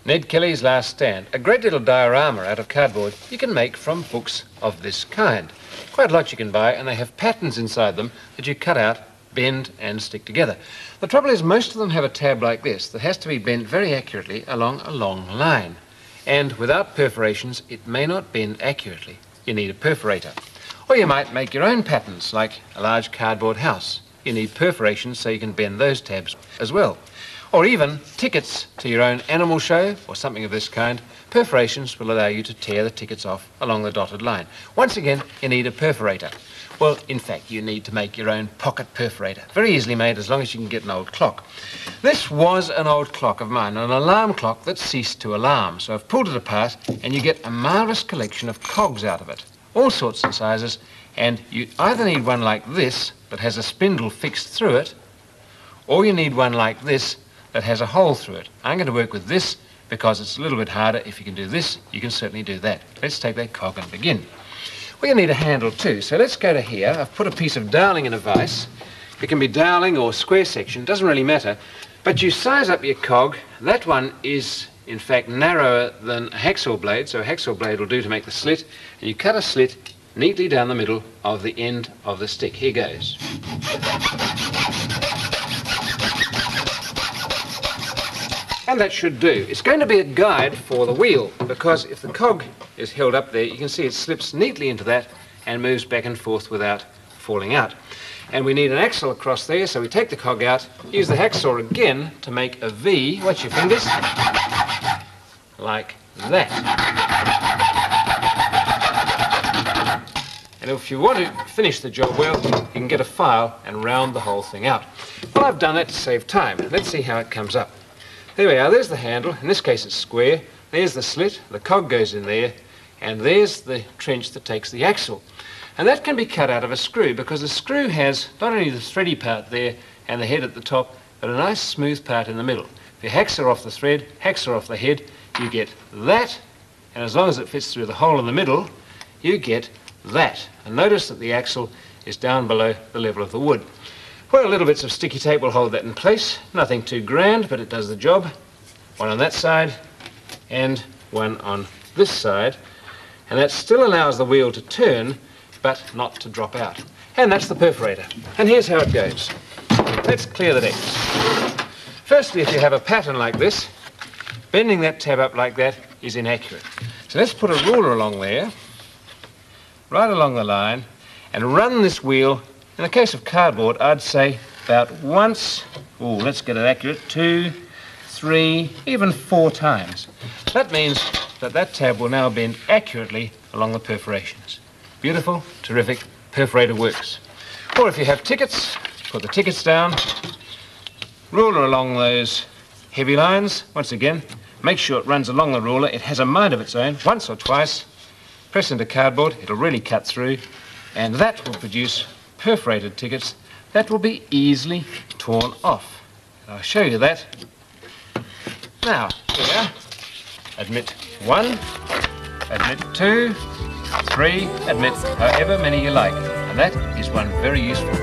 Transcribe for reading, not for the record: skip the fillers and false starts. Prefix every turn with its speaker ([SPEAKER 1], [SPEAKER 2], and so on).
[SPEAKER 1] Ned Kelly's Last Stand, a great little diorama out of cardboard you can make from books of this kind. Quite a lot you can buy, and they have patterns inside them that you cut out, bend and stick together. The trouble is most of them have a tab like this that has to be bent very accurately along a long line. And without perforations, it may not bend accurately. You need a perforator. Or you might make your own patterns, like a large cardboard house. You need perforations so you can bend those tabs as well. Or even tickets to your own animal show or something of this kind. Perforations will allow you to tear the tickets off along the dotted line. Once again, you need a perforator. Well, in fact, you need to make your own pocket perforator. Very easily made as long as you can get an old clock. This was an old clock of mine, an alarm clock that ceased to alarm. So I've pulled it apart and you get a marvellous collection of cogs out of it. All sorts of sizes, and you either need one like this that has a spindle fixed through it, or you need one like this that has a hole through it. I'm going to work with this because it's a little bit harder. If you can do this, you can certainly do that. Let's take that cog and begin. We're going to need a handle too, so let's go to here. I've put a piece of doweling in a vise. It can be doweling or square section, doesn't really matter. But you size up your cog. That one is, in fact, narrower than a hacksaw blade, so a hacksaw blade will do to make the slit. And you cut a slit neatly down the middle of the end of the stick. Here goes. And that should do. It's going to be a guide for the wheel, because if the cog is held up there, you can see it slips neatly into that and moves back and forth without falling out. And we need an axle across there, so we take the cog out, use the hacksaw again to make a V. Watch your fingers. Like that. And if you want to finish the job well, you can get a file and round the whole thing out. Well, I've done that to save time. Let's see how it comes up. There we are, there's the handle. In this case it's square. There's the slit, the cog goes in there, and there's the trench that takes the axle. And that can be cut out of a screw, because the screw has not only the thready part there and the head at the top, but a nice smooth part in the middle. If you hacksaw off the thread, hacksaw off the head, you get that, and as long as it fits through the hole in the middle, you get that. And notice that the axle is down below the level of the wood. Well, little bits of sticky tape will hold that in place. Nothing too grand, but it does the job. One on that side and one on this side. And that still allows the wheel to turn, but not to drop out. And that's the perforator. And here's how it goes. Let's clear the decks. Firstly, if you have a pattern like this, bending that tab up like that is inaccurate. So let's put a ruler along there, right along the line, and run this wheel. In the case of cardboard, I'd say about once, let's get it accurate, 2, 3, even 4 times. That means that that tab will now bend accurately along the perforations. Beautiful, terrific, perforator works. Or if you have tickets, put the tickets down, ruler along those heavy lines. Once again, make sure it runs along the ruler. It has a mind of its own. Once or twice, press into cardboard, it'll really cut through, and that will produce perforated tickets that will be easily torn off. And I'll show you that. Now, here, admit 1, admit 2, 3, admit however many you like. And that is one very useful